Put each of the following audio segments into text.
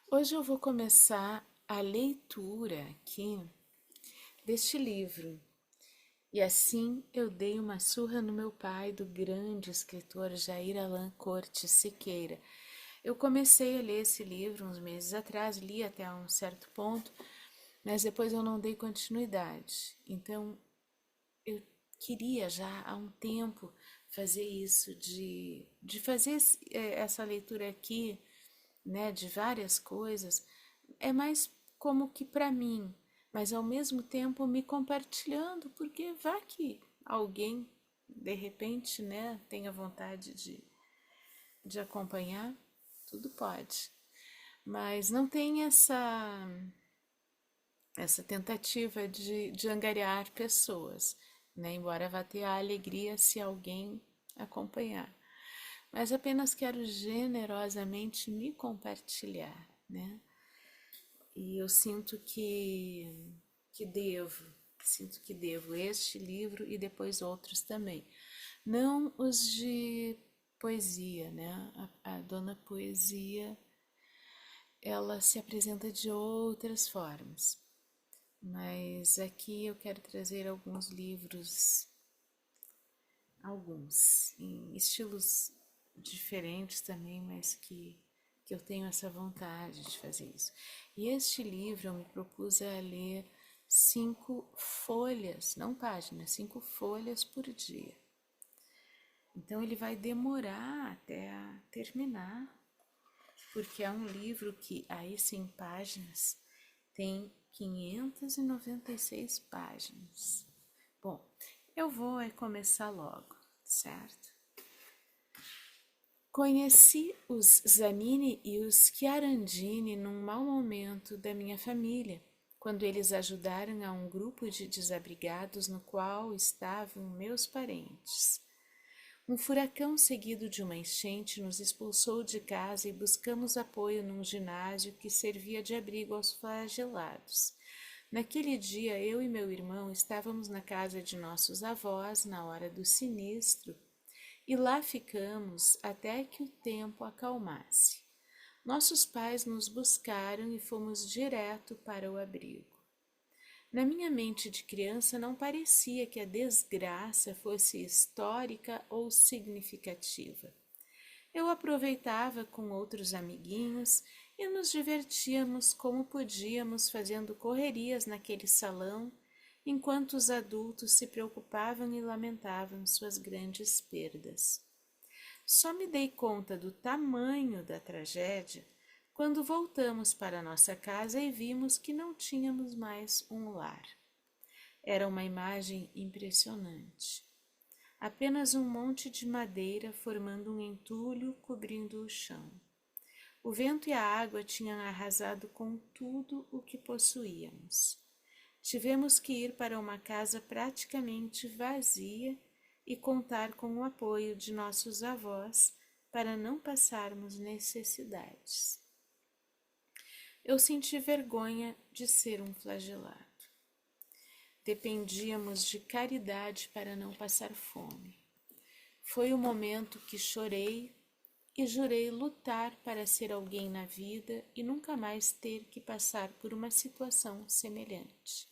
Hoje eu vou começar a leitura aqui deste livro. E assim eu dei uma surra no meu pai, do grande escritor Jair Allan Cortes Siqueira. Eu comecei a ler esse livro uns meses atrás, li até um certo ponto, mas depois eu não dei continuidade. Então eu queria já há um tempo fazer isso, de fazer essa leitura aqui, né, de várias coisas, é mais como que para mim, mas ao mesmo tempo me compartilhando, porque vá que alguém de repente, né, tenha vontade de acompanhar, tudo pode. Mas não tem essa tentativa de angariar pessoas, né? Embora vá ter a alegria se alguém acompanhar. Mas apenas quero generosamente me compartilhar, né? E eu sinto que devo este livro e depois outros também. Não os de poesia, né? A dona Poesia, ela se apresenta de outras formas. Mas aqui eu quero trazer alguns livros, alguns, em estilos diferentes também, mas que eu tenho essa vontade de fazer isso. E este livro eu me propus a ler 5 folhas, não páginas, 5 folhas por dia. Então ele vai demorar até a terminar, porque é um livro que, aí 100 páginas, tem 596 páginas. Bom, eu vou começar logo, certo? Conheci os Zanini e os Chiarandini num mau momento da minha família, quando eles ajudaram a um grupo de desabrigados no qual estavam meus parentes. Um furacão seguido de uma enchente nos expulsou de casa e buscamos apoio num ginásio que servia de abrigo aos flagelados. Naquele dia, eu e meu irmão estávamos na casa de nossos avós na hora do sinistro e lá ficamos até que o tempo acalmasse. Nossos pais nos buscaram e fomos direto para o abrigo. Na minha mente de criança não parecia que a desgraça fosse histórica ou significativa. Eu aproveitava com outros amiguinhos e nos divertíamos como podíamos, fazendo correrias naquele salão, enquanto os adultos se preocupavam e lamentavam suas grandes perdas. Só me dei conta do tamanho da tragédia quando voltamos para nossa casa e vimos que não tínhamos mais um lar. Era uma imagem impressionante. Apenas um monte de madeira formando um entulho cobrindo o chão. O vento e a água tinham arrasado com tudo o que possuíamos. Tivemos que ir para uma casa praticamente vazia e contar com o apoio de nossos avós para não passarmos necessidades. Eu senti vergonha de ser um flagelado. Dependíamos de caridade para não passar fome. Foi o momento que chorei e jurei lutar para ser alguém na vida e nunca mais ter que passar por uma situação semelhante.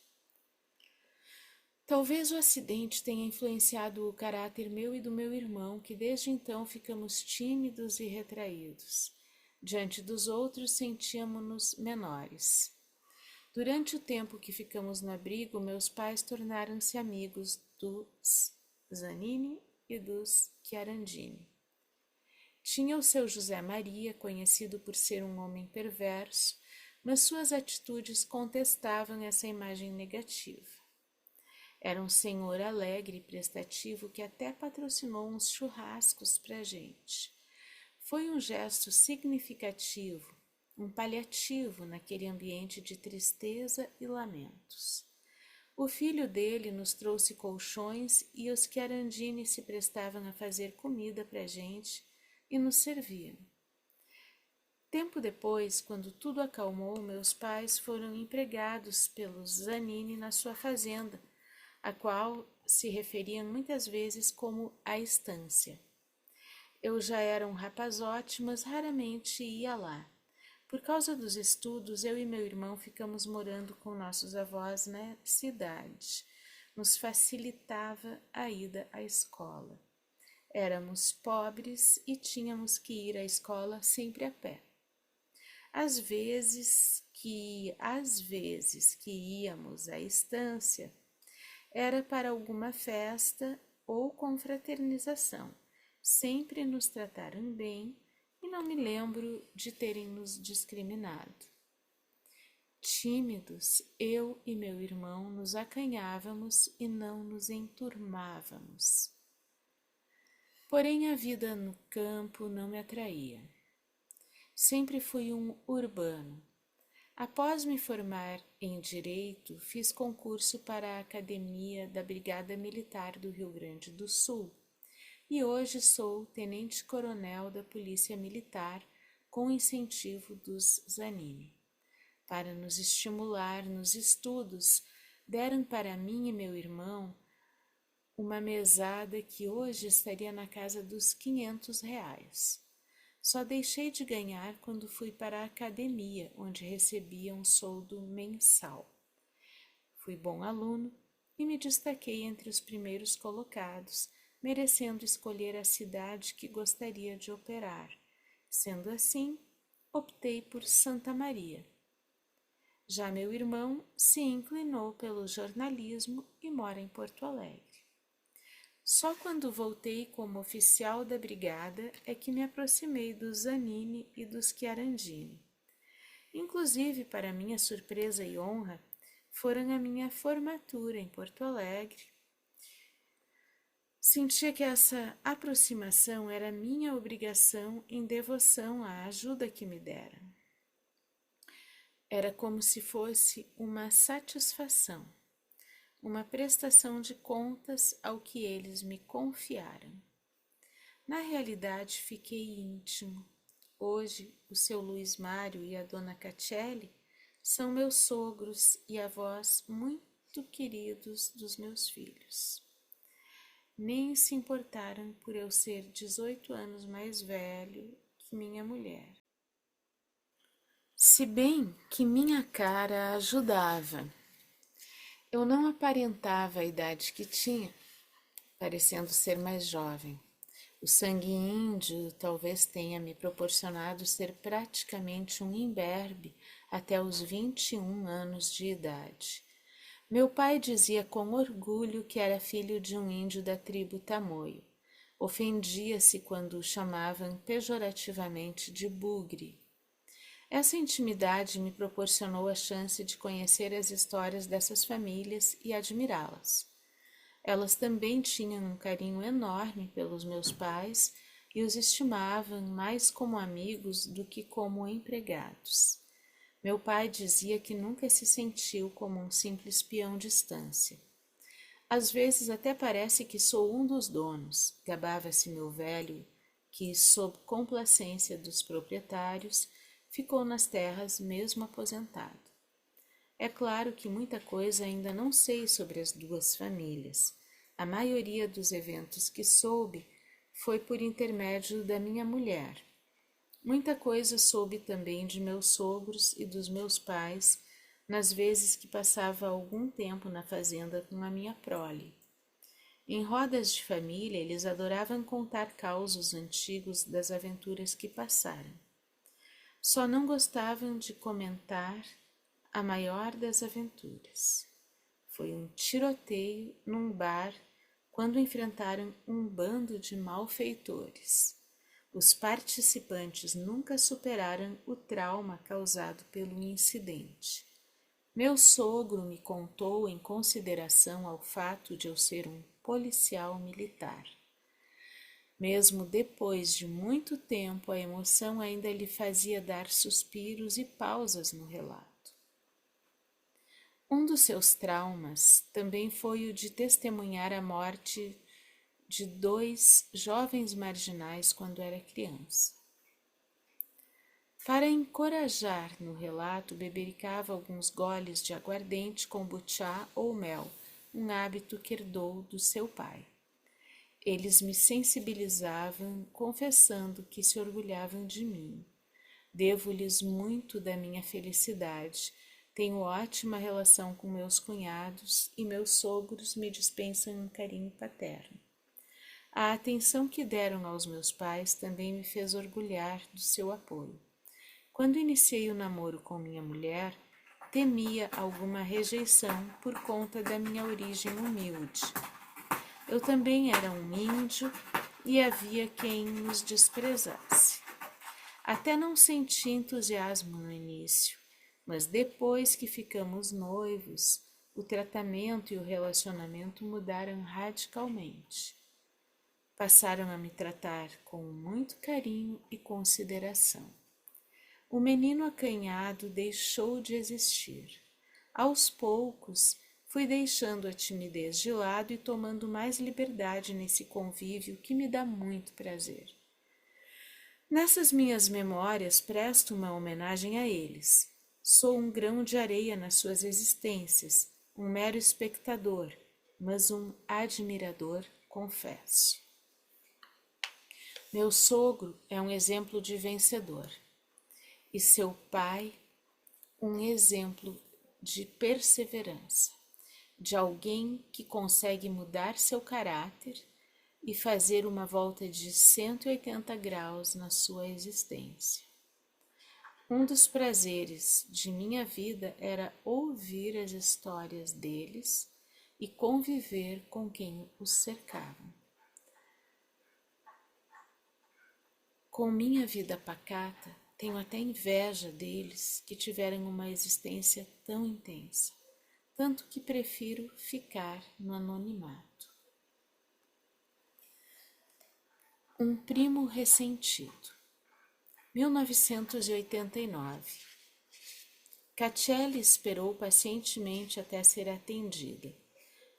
Talvez o acidente tenha influenciado o caráter meu e do meu irmão, que desde então ficamos tímidos e retraídos. Diante dos outros, sentíamos-nos menores. Durante o tempo que ficamos no abrigo, meus pais tornaram-se amigos dos Zanini e dos Chiarandini. Tinha o seu José Maria, conhecido por ser um homem perverso, mas suas atitudes contestavam essa imagem negativa. Era um senhor alegre e prestativo que até patrocinou uns churrascos para a gente. Foi um gesto significativo, um paliativo naquele ambiente de tristeza e lamentos. O filho dele nos trouxe colchões e os Chiarandini se prestavam a fazer comida para a gente e nos serviam. Tempo depois, quando tudo acalmou, meus pais foram empregados pelos Zanini na sua fazenda, a qual se referiam muitas vezes como a estância. Eu já era um rapazote, mas raramente ia lá. Por causa dos estudos, eu e meu irmão ficamos morando com nossos avós na cidade. Nos facilitava a ida à escola. Éramos pobres e tínhamos que ir à escola sempre a pé. Às vezes que íamos à estância, era para alguma festa ou confraternização. Sempre nos trataram bem e não me lembro de terem nos discriminado. Tímidos, eu e meu irmão nos acanhávamos e não nos enturmávamos. Porém, a vida no campo não me atraía. Sempre fui um urbano. Após me formar em Direito, fiz concurso para a Academia da Brigada Militar do Rio Grande do Sul e hoje sou tenente-coronel da Polícia Militar com incentivo dos Zanini. Para nos estimular nos estudos, deram para mim e meu irmão uma mesada que hoje estaria na casa dos R$ 500. Só deixei de ganhar quando fui para a academia, onde recebia um soldo mensal. Fui bom aluno e me destaquei entre os primeiros colocados, merecendo escolher a cidade que gostaria de operar. Sendo assim, optei por Santa Maria. Já meu irmão se inclinou pelo jornalismo e mora em Porto Alegre. Só quando voltei como oficial da brigada é que me aproximei dos Zanini e dos Chiarandini. Inclusive, para minha surpresa e honra, foram a minha formatura em Porto Alegre. Sentia que essa aproximação era minha obrigação em devoção à ajuda que me deram. Era como se fosse uma satisfação, uma prestação de contas ao que eles me confiaram. Na realidade, fiquei íntimo. Hoje, o seu Luiz Mário e a dona Catelli são meus sogros e avós muito queridos dos meus filhos. Nem se importaram por eu ser 18 anos mais velho que minha mulher. Se bem que minha cara ajudava. Eu não aparentava a idade que tinha, parecendo ser mais jovem. O sangue índio talvez tenha me proporcionado ser praticamente um imberbe até os 21 anos de idade. Meu pai dizia com orgulho que era filho de um índio da tribo Tamoio. Ofendia-se quando o chamavam pejorativamente de bugre. Essa intimidade me proporcionou a chance de conhecer as histórias dessas famílias e admirá-las. Elas também tinham um carinho enorme pelos meus pais e os estimavam mais como amigos do que como empregados. Meu pai dizia que nunca se sentiu como um simples peão de estância. Às vezes até parece que sou um dos donos, gabava-se meu velho, que, sob complacência dos proprietários, ficou nas terras mesmo aposentado. É claro que muita coisa ainda não sei sobre as duas famílias. A maioria dos eventos que soube foi por intermédio da minha mulher. Muita coisa soube também de meus sogros e dos meus pais, nas vezes que passava algum tempo na fazenda com a minha prole. Em rodas de família, eles adoravam contar causos antigos das aventuras que passaram. Só não gostavam de comentar a maior das aventuras. Foi um tiroteio num bar quando enfrentaram um bando de malfeitores. Os participantes nunca superaram o trauma causado pelo incidente. Meu sogro me contou em consideração ao fato de eu ser um policial militar. Mesmo depois de muito tempo, a emoção ainda lhe fazia dar suspiros e pausas no relato. Um dos seus traumas também foi o de testemunhar a morte de 2 jovens marginais quando era criança. Para encorajar no relato, bebericava alguns goles de aguardente, kombuchá ou mel, um hábito que herdou do seu pai. Eles me sensibilizavam, confessando que se orgulhavam de mim. Devo-lhes muito da minha felicidade. Tenho ótima relação com meus cunhados e meus sogros me dispensam um carinho paterno. A atenção que deram aos meus pais também me fez orgulhar do seu apoio. Quando iniciei o namoro com minha mulher, temia alguma rejeição por conta da minha origem humilde. Eu também era um índio e havia quem nos desprezasse. Até não senti entusiasmo no início, mas depois que ficamos noivos, o tratamento e o relacionamento mudaram radicalmente. Passaram a me tratar com muito carinho e consideração. O menino acanhado deixou de existir. Aos poucos, fui deixando a timidez de lado e tomando mais liberdade nesse convívio que me dá muito prazer. Nessas minhas memórias presto uma homenagem a eles. Sou um grão de areia nas suas existências, um mero espectador, mas um admirador, confesso. Meu sogro é um exemplo de vencedor e seu pai um exemplo de perseverança, de alguém que consegue mudar seu caráter e fazer uma volta de 180 graus na sua existência. Um dos prazeres de minha vida era ouvir as histórias deles e conviver com quem os cercavam. Com minha vida pacata, tenho até inveja deles que tiveram uma existência tão intensa, tanto que prefiro ficar no anonimato. Um primo ressentido. 1989. Catiele esperou pacientemente até ser atendida.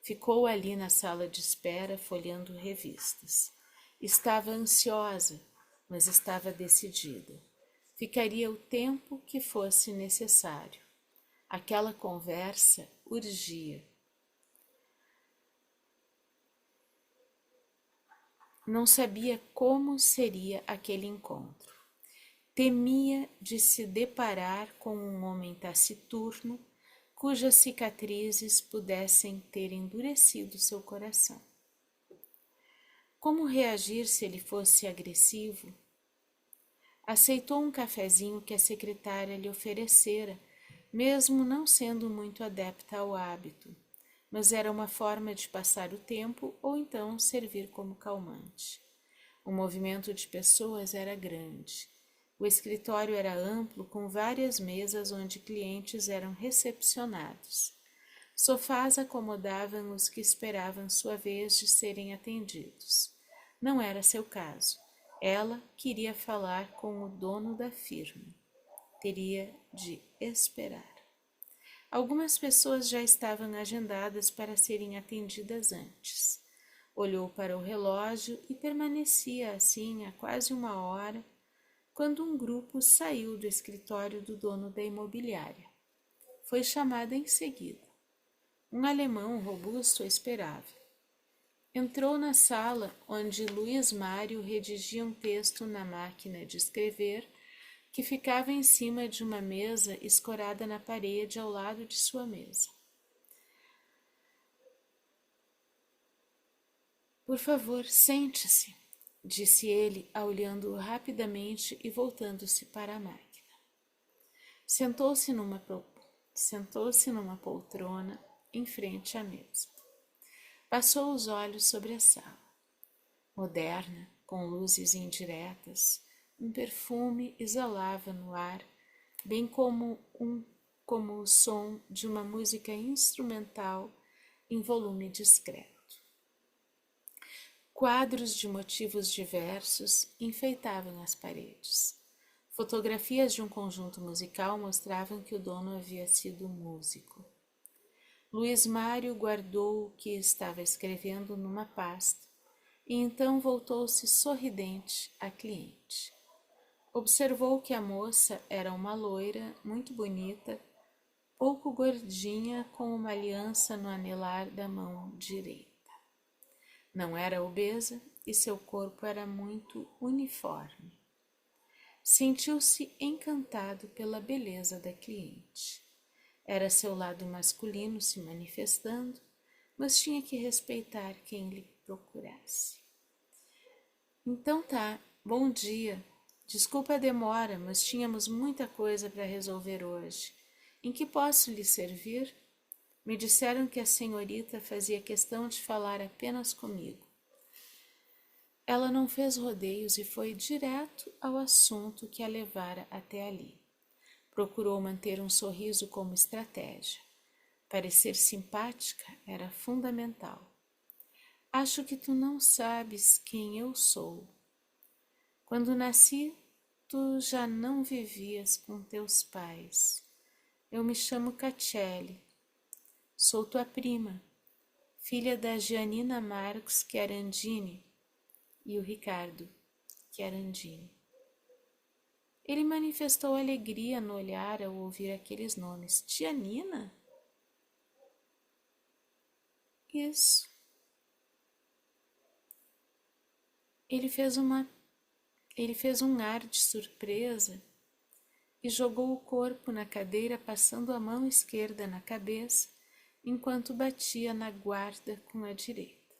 Ficou ali na sala de espera folheando revistas. Estava ansiosa, mas estava decidida. Ficaria o tempo que fosse necessário. Aquela conversa urgia. Não sabia como seria aquele encontro. Temia de se deparar com um homem taciturno, cujas cicatrizes pudessem ter endurecido seu coração. Como reagir se ele fosse agressivo? Aceitou um cafezinho que a secretária lhe oferecera, mesmo não sendo muito adepta ao hábito, mas era uma forma de passar o tempo ou então servir como calmante. O movimento de pessoas era grande. O escritório era amplo, com várias mesas onde clientes eram recepcionados. Sofás acomodavam os que esperavam sua vez de serem atendidos. Não era seu caso. Ela queria falar com o dono da firma. Teria de esperar. Algumas pessoas já estavam agendadas para serem atendidas antes. Olhou para o relógio e permanecia assim há quase 1 hora, quando um grupo saiu do escritório do dono da imobiliária. Foi chamada em seguida. Um alemão robusto a esperava. Entrou na sala onde Luiz Mário redigia um texto na máquina de escrever que ficava em cima de uma mesa escorada na parede ao lado de sua mesa. Por favor, sente-se, disse ele, olhando-o rapidamente e voltando-se para a máquina. Sentou-se numa poltrona em frente à mesa. Passou os olhos sobre a sala. Moderna, com luzes indiretas, um perfume exalava no ar, bem como o som de uma música instrumental em volume discreto. Quadros de motivos diversos enfeitavam as paredes. Fotografias de um conjunto musical mostravam que o dono havia sido músico. Luiz Mário guardou o que estava escrevendo numa pasta e então voltou-se sorridente à cliente. Observou que a moça era uma loira muito bonita, pouco gordinha, com uma aliança no anelar da mão direita. Não era obesa e seu corpo era muito uniforme. Sentiu-se encantado pela beleza da cliente. Era seu lado masculino se manifestando, mas tinha que respeitar quem lhe procurasse. Então tá, bom dia. Desculpa a demora, mas tínhamos muita coisa para resolver hoje. Em que posso lhe servir? Me disseram que a senhorita fazia questão de falar apenas comigo. Ela não fez rodeios e foi direto ao assunto que a levara até ali. Procurou manter um sorriso como estratégia. Parecer simpática era fundamental. Acho que tu não sabes quem eu sou. Quando nasci, tu já não vivias com teus pais. Eu me chamo Caccelli. Sou tua prima, filha da Gianina Marcos Chiarandini e o Ricardo Chiarandini. Ele manifestou alegria no olhar ao ouvir aqueles nomes. Gianina? Isso. Ele fez um ar de surpresa e jogou o corpo na cadeira, passando a mão esquerda na cabeça, enquanto batia na guarda com a direita.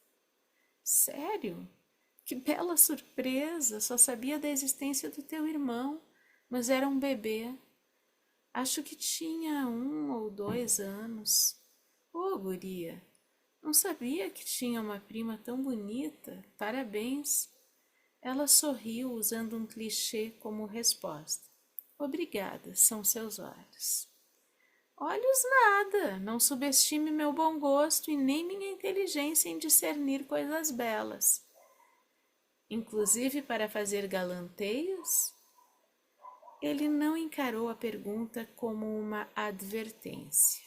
Sério? Que bela surpresa! Só sabia da existência do teu irmão, mas era um bebê. Acho que tinha 1 ou 2 anos. Ô, guria, não sabia que tinha uma prima tão bonita. Parabéns. Ela sorriu usando um clichê como resposta. Obrigada, são seus olhos. Olhos nada, não subestime meu bom gosto e nem minha inteligência em discernir coisas belas. Inclusive para fazer galanteios? Ele não encarou a pergunta como uma advertência.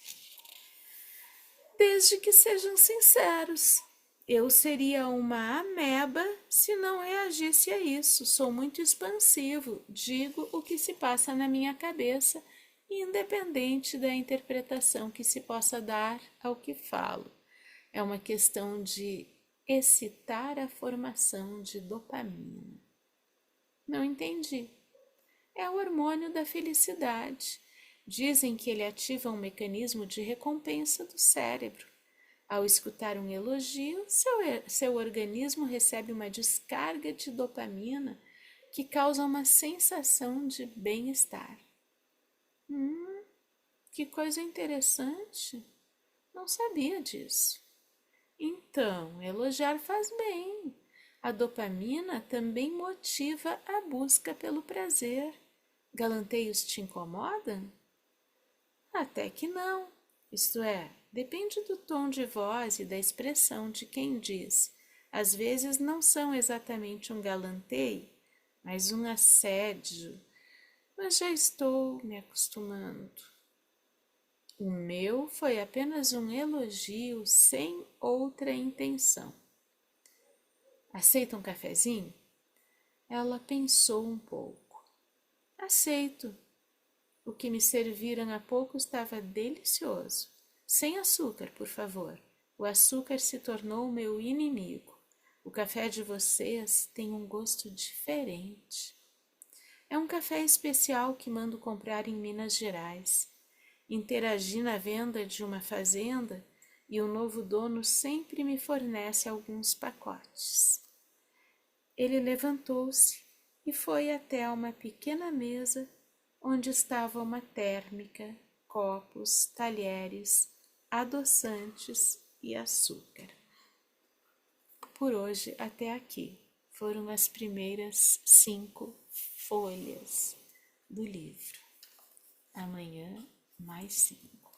Desde que sejam sinceros. Eu seria uma ameba se não reagisse a isso. Sou muito expansivo, digo o que se passa na minha cabeça, independente da interpretação que se possa dar ao que falo. É uma questão de excitar a formação de dopamina. Não entendi. É o hormônio da felicidade. Dizem que ele ativa um mecanismo de recompensa do cérebro. Ao escutar um elogio, seu organismo recebe uma descarga de dopamina que causa uma sensação de bem-estar. Que coisa interessante! Não sabia disso. Então, elogiar faz bem. A dopamina também motiva a busca pelo prazer. Galanteios te incomodam? Até que não. Isto é, depende do tom de voz e da expressão de quem diz. Às vezes não são exatamente um galanteio, mas um assédio. Mas já estou me acostumando. O meu foi apenas um elogio sem outra intenção. Aceita um cafezinho? Ela pensou um pouco. Aceito. O que me serviram há pouco estava delicioso. Sem açúcar, por favor. O açúcar se tornou meu inimigo. O café de vocês tem um gosto diferente. É um café especial que mando comprar em Minas Gerais. Interagi na venda de uma fazenda e o novo dono sempre me fornece alguns pacotes. Ele levantou-se e foi até uma pequena mesa onde estava uma térmica, copos, talheres, adoçantes e açúcar. Por hoje, até aqui, foram as primeiras 5 folhas do livro. Amanhã, mais 5.